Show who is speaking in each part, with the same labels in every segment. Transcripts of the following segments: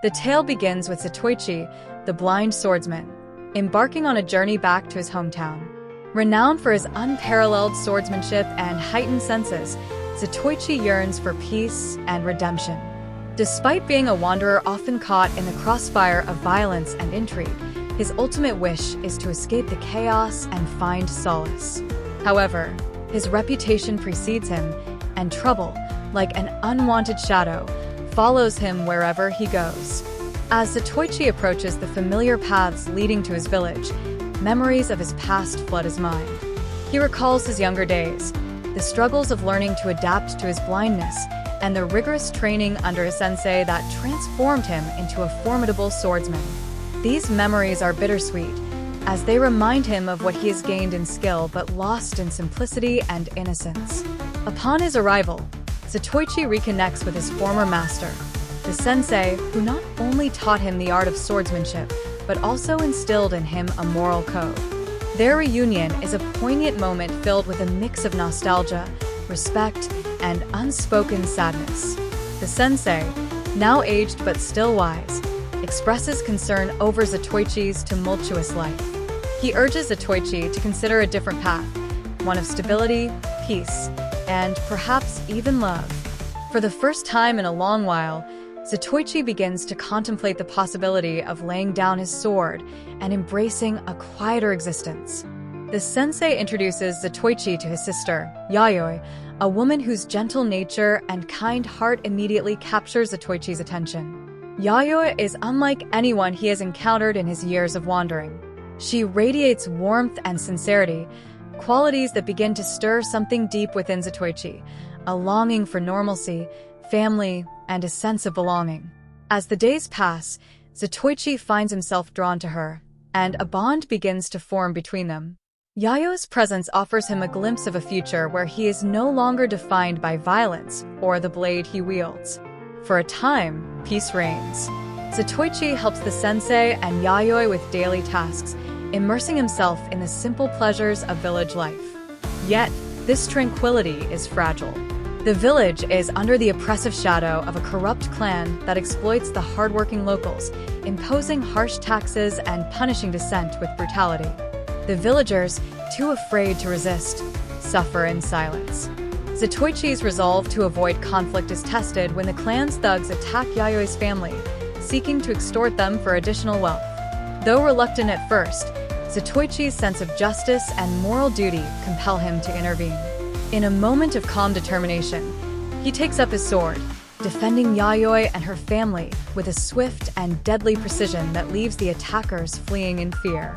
Speaker 1: The tale begins with Zatoichi, the blind swordsman, embarking on a journey back to his hometown. Renowned for his unparalleled swordsmanship and heightened senses, Zatoichi yearns for peace and redemption. Despite being a wanderer often caught in the crossfire of violence and intrigue, his ultimate wish is to escape the chaos and find solace. However, his reputation precedes him, and trouble, like an unwanted shadow, follows him wherever he goes. As Zatoichi approaches the familiar paths leading to his village, memories of his past flood his mind. He recalls his younger days, the struggles of learning to adapt to his blindness, and the rigorous training under a sensei that transformed him into a formidable swordsman. These memories are bittersweet, as they remind him of what he has gained in skill but lost in simplicity and innocence. Upon his arrival, Zatoichi reconnects with his former master, the sensei who not only taught him the art of swordsmanship, but also instilled in him a moral code. Their reunion is a poignant moment filled with a mix of nostalgia, respect, and unspoken sadness. The sensei, now aged but still wise, expresses concern over Zatoichi's tumultuous life. He urges Zatoichi to consider a different path, one of stability, peace, and perhaps even love. For the first time in a long while, Zatoichi begins to contemplate the possibility of laying down his sword and embracing a quieter existence. The sensei introduces Zatoichi to his sister, Yayoi, a woman whose gentle nature and kind heart immediately captures Zatoichi's attention. Yayoi is unlike anyone he has encountered in his years of wandering. She radiates warmth and sincerity, qualities that begin to stir something deep within Zatoichi, a longing for normalcy, family, and a sense of belonging. As the days pass, Zatoichi finds himself drawn to her, and a bond begins to form between them. Yayoi's presence offers him a glimpse of a future where he is no longer defined by violence or the blade he wields. For a time, peace reigns. Zatoichi helps the sensei and Yayoi with daily tasks, immersing himself in the simple pleasures of village life. Yet, this tranquility is fragile. The village is under the oppressive shadow of a corrupt clan that exploits the hardworking locals, imposing harsh taxes and punishing dissent with brutality. The villagers, too afraid to resist, suffer in silence. Zatoichi's resolve to avoid conflict is tested when the clan's thugs attack Yayoi's family, seeking to extort them for additional wealth. Though reluctant at first, Zatoichi's sense of justice and moral duty compel him to intervene. In a moment of calm determination, he takes up his sword, defending Yayoi and her family with a swift and deadly precision that leaves the attackers fleeing in fear.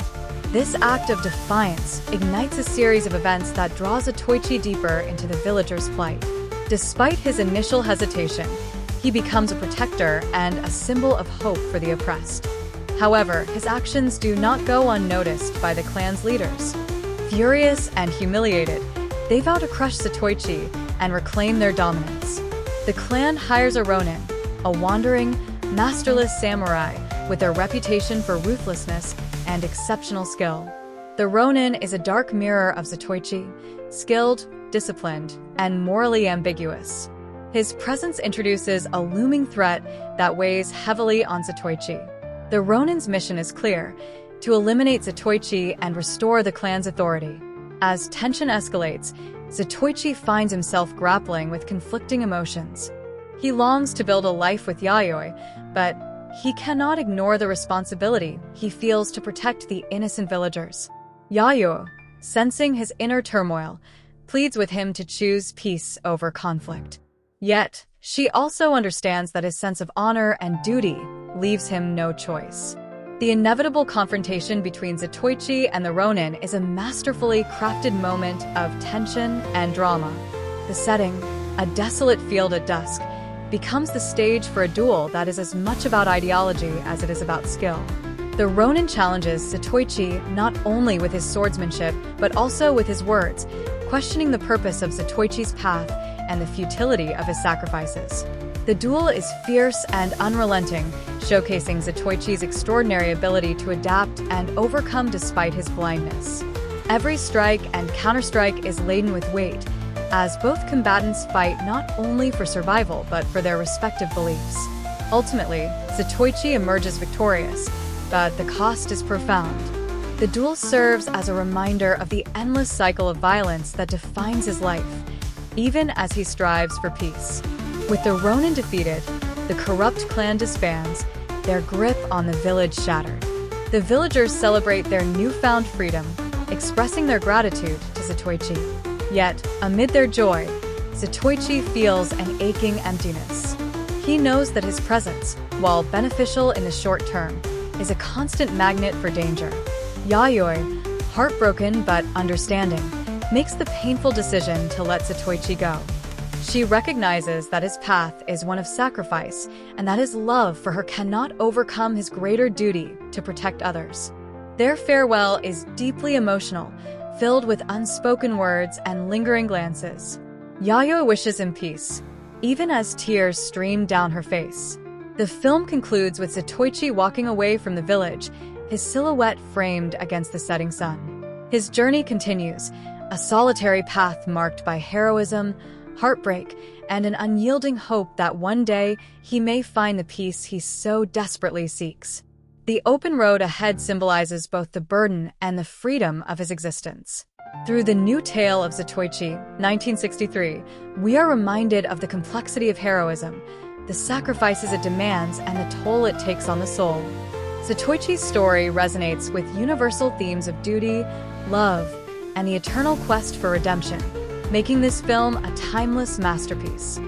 Speaker 1: This act of defiance ignites a series of events that draws Zatoichi deeper into the villagers' plight. Despite his initial hesitation, he becomes a protector and a symbol of hope for the oppressed. However, his actions do not go unnoticed by the clan's leaders. Furious and humiliated, they vow to crush Zatoichi and reclaim their dominance. The clan hires a Ronin, a wandering, masterless samurai with a reputation for ruthlessness and exceptional skill. The Ronin is a dark mirror of Zatoichi, skilled, disciplined, and morally ambiguous. His presence introduces a looming threat that weighs heavily on Zatoichi. The Ronin's mission is clear: to eliminate Zatoichi and restore the clan's authority. As tension escalates, Zatoichi finds himself grappling with conflicting emotions. He longs to build a life with Yayoi, but he cannot ignore the responsibility he feels to protect the innocent villagers. Yayoi, sensing his inner turmoil, pleads with him to choose peace over conflict. Yet, she also understands that his sense of honor and duty leaves him no choice. The inevitable confrontation between Zatoichi and the Ronin is a masterfully crafted moment of tension and drama. The setting, a desolate field at dusk, becomes the stage for a duel that is as much about ideology as it is about skill. The Ronin challenges Zatoichi not only with his swordsmanship, but also with his words, questioning the purpose of Zatoichi's path and the futility of his sacrifices. The duel is fierce and unrelenting, showcasing Zatoichi's extraordinary ability to adapt and overcome despite his blindness. Every strike and counterstrike is laden with weight, as both combatants fight not only for survival but for their respective beliefs. Ultimately, Zatoichi emerges victorious, but the cost is profound. The duel serves as a reminder of the endless cycle of violence that defines his life, even as he strives for peace. With the Ronin defeated, the corrupt clan disbands, their grip on the village shattered. The villagers celebrate their newfound freedom, expressing their gratitude to Zatoichi. Yet, amid their joy, Zatoichi feels an aching emptiness. He knows that his presence, while beneficial in the short term, is a constant magnet for danger. Yayoi, heartbroken but understanding, makes the painful decision to let Zatoichi go. She recognizes that his path is one of sacrifice and that his love for her cannot overcome his greater duty to protect others. Their farewell is deeply emotional, filled with unspoken words and lingering glances. Yayoi wishes him peace, even as tears stream down her face. The film concludes with Zatoichi walking away from the village, his silhouette framed against the setting sun. His journey continues, a solitary path marked by heroism, heartbreak, and an unyielding hope that one day he may find the peace he so desperately seeks. The open road ahead symbolizes both the burden and the freedom of his existence. Through the new Tale of Zatoichi, 1963, we are reminded of the complexity of heroism, the sacrifices it demands, and the toll it takes on the soul. Zatoichi's story resonates with universal themes of duty, love, and the eternal quest for redemption, making this film a timeless masterpiece.